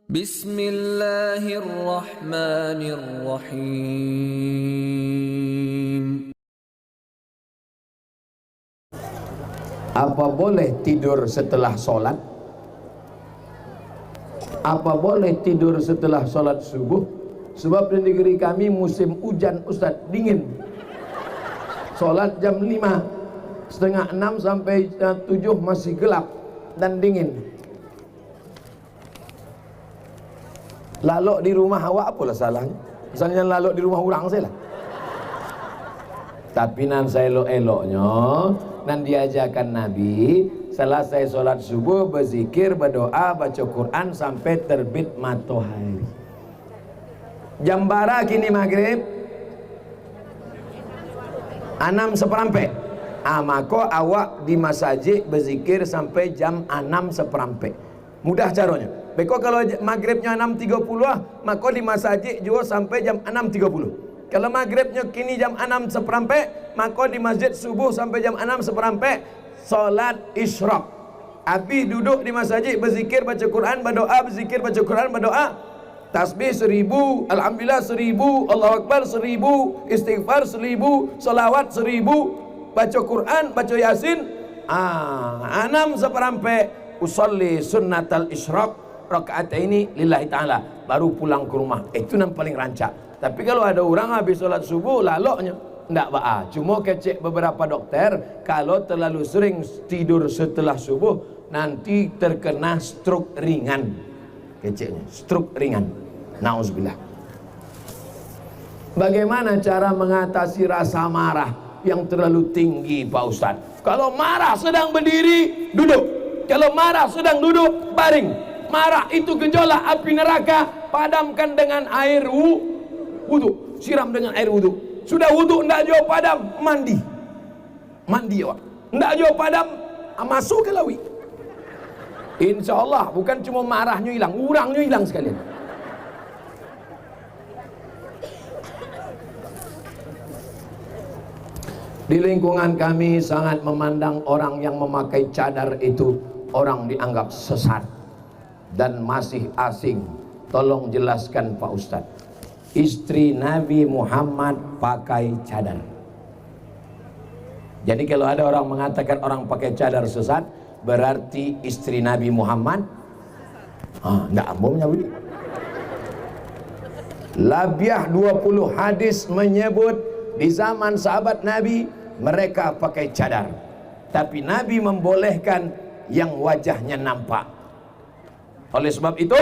Bismillahirrahmanirrahim. Apa boleh tidur setelah sholat? Apa boleh tidur setelah sholat subuh? Sebab di negeri kami musim hujan, Ustaz, dingin. Sholat jam 5, setengah 6 sampai 7 masih gelap dan dingin. Lalok di rumah awak apalah salahnya? Misalnya lalok di rumah orang saya lah. Tapi nan saya elok-eloknya, nan diajarkan Nabi, selesai sholat subuh berzikir, berdoa, baca Quran sampai terbit matahari. Jam bara kini maghrib 6:15. Maka awak di masjid berzikir sampai jam 6:15. Mudah caranya. Beko kalau maghribnya 6:30, maka di masjid juga sampai jam 6:30. Kalau maghribnya kini jam 6:15, maka di masjid subuh sampai jam 6:15 salat isyraq. Habis duduk di masjid berzikir, baca Quran, berdoa, berzikir, baca Quran, berdoa. Tasbih 1000, alhamdulillah 1000, Allahu akbar 1000, istighfar 1000, salawat 1000, baca Quran, baca Yasin. 6:15 usolli sunnatal isyraq rakaat ini lillahi ta'ala, baru pulang ke rumah. Itu yang paling rancak. Tapi kalau ada orang habis sholat subuh laloknya, ndak ba'a. Cuma kecek beberapa dokter, kalau terlalu sering tidur setelah subuh nanti terkena stroke ringan. Keceknya stroke ringan. Nauzubillah. Bagaimana cara mengatasi rasa marah yang terlalu tinggi, Pak Ustadz? Kalau marah sedang berdiri, duduk. Kalau marah sedang duduk, baring. Marah itu gejolak api neraka, padamkan dengan air wudu, siram dengan air wudu. Sudah wudu ndak jauh padam, mandi awak. Ndak jauh padam, masuk ke lawi. Insya Allah bukan cuma marahnya hilang, urangnya hilang sekalian. Di lingkungan kami sangat memandang orang yang memakai cadar itu orang dianggap sesat dan masih asing. Tolong jelaskan Pak Ustadz. Istri Nabi Muhammad pakai cadar. Jadi kalau ada orang mengatakan orang pakai cadar sesat, berarti istri Nabi Muhammad enggak ambomnya begitu. Labiah 20 hadis menyebut di zaman sahabat Nabi mereka pakai cadar. Tapi Nabi membolehkan yang wajahnya nampak. Oleh sebab itu,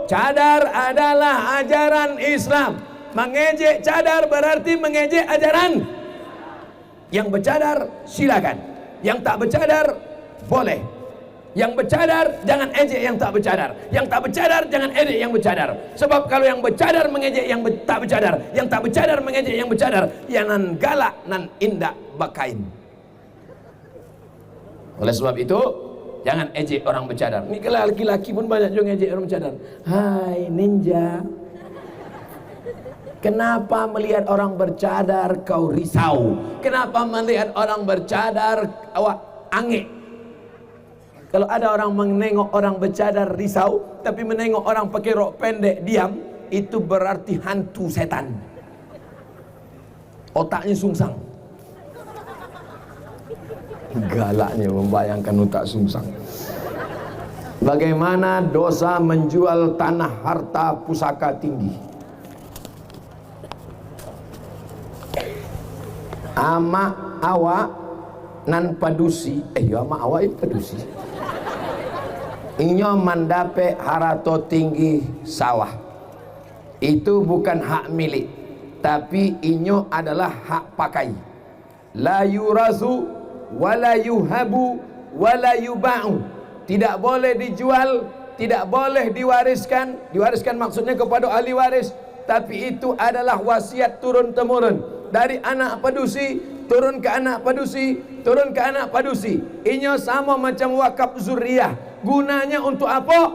cadar adalah ajaran Islam. Mengejek cadar berarti mengejek ajaran. Yang bercadar silakan, yang tak bercadar boleh. Yang bercadar jangan ejek yang tak bercadar, yang tak bercadar jangan ejek yang bercadar. Sebab kalau yang bercadar mengejek yang tak bercadar, yang tak bercadar mengejek yang bercadar, yang nan galak nan indak bakain. Oleh sebab itu, jangan ejek orang bercadar. Ini kalau laki-laki pun banyak juga ejek orang bercadar. Hai ninja, kenapa melihat orang bercadar kau risau? Kenapa melihat orang bercadar awak angin? Kalau ada orang menengok orang bercadar risau, tapi menengok orang pakai rok pendek diam, itu berarti hantu setan. Otaknya sungsang. Galaknya membayangkan otak sungsang. Bagaimana dosa menjual tanah harta pusaka tinggi? Ama awak nan padusi, ama awak itu padusi. Inyo mandape harato tinggi sawah. Itu bukan hak milik, tapi inyo adalah hak pakai. La yurasu wala yuhabu wala yuba'u. Tidak boleh dijual, tidak boleh diwariskan. Diwariskan maksudnya kepada ahli waris, tapi itu adalah wasiat turun temurun dari anak padusi turun ke anak padusi, turun ke anak padusi. Inyo sama macam wakaf zuriyah. Gunanya untuk apa?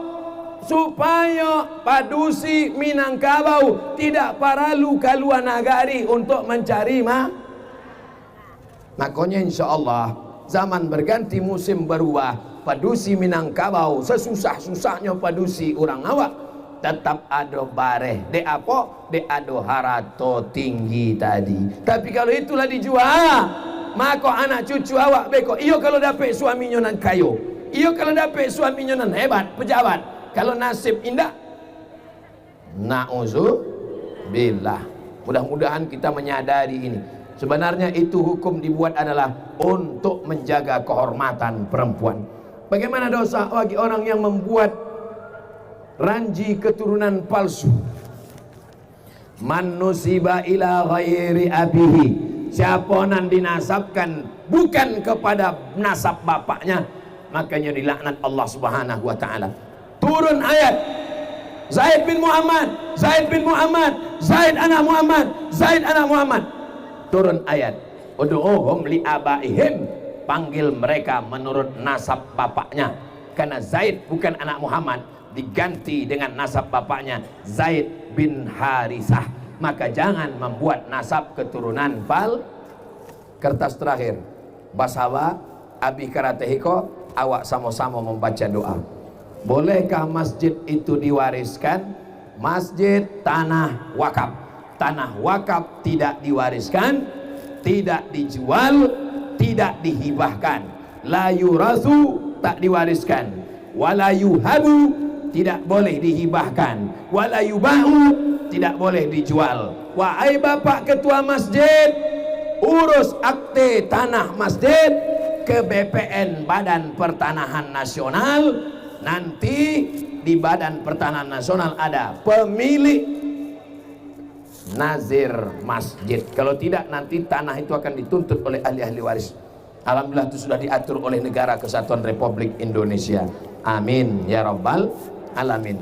Supaya padusi Minangkabau tidak paralu kaluar nagari untuk mencari makanya insya Allah zaman berganti, musim berubah. Padusi Minangkabau sesusah-susahnya padusi orang awak, tetap ada bareh de apa de ado harato tinggi tadi. Tapi kalau itulah dijual, maka anak cucu awak beko iyo kalau dapat suaminya nan kayo, iyo kalau dapat suaminya nan hebat pejabat. Kalau nasib indah, na'udzubillah. Mudah-mudahan kita menyadari ini. Sebenarnya itu hukum dibuat adalah untuk menjaga kehormatan perempuan. Bagaimana dosa bagi orang yang membuat ranji keturunan palsu? Man nusiba ila ghairi abihi, siapa nan dinasabkan bukan kepada nasab bapaknya, makanya dilaknat Allah Subhanahu wa taala. Turun ayat Zaid bin Muhammad, Zaid bin Muhammad, Zaid anak Muhammad, Zaid anak Muhammad. Turun ayat ud'uhum li abaihim, panggil mereka menurut nasab bapaknya. Karena Zaid bukan anak Muhammad, diganti dengan nasab bapaknya Zaid bin Harisah. Maka jangan membuat nasab keturunan pal. Kertas terakhir basawa abi karatehiko, awak sama-sama membaca doa. Bolehkah masjid itu diwariskan? Masjid tanah wakaf. Tanah wakaf tidak diwariskan, tidak dijual, tidak dihibahkan. La yurasu, tak diwariskan. Wala yuhabu, tidak boleh dihibahkan. Wala yubahu, tidak boleh dijual. Wahai bapak ketua masjid, urus akte tanah masjid ke BPN, Badan Pertanahan Nasional. Nanti di Badan Pertanahan Nasional ada pemilik nazir masjid. Kalau tidak, nanti tanah itu akan dituntut oleh ahli-ahli waris. Alhamdulillah itu sudah diatur oleh Negara Kesatuan Republik Indonesia. Amin ya rabbal alamin.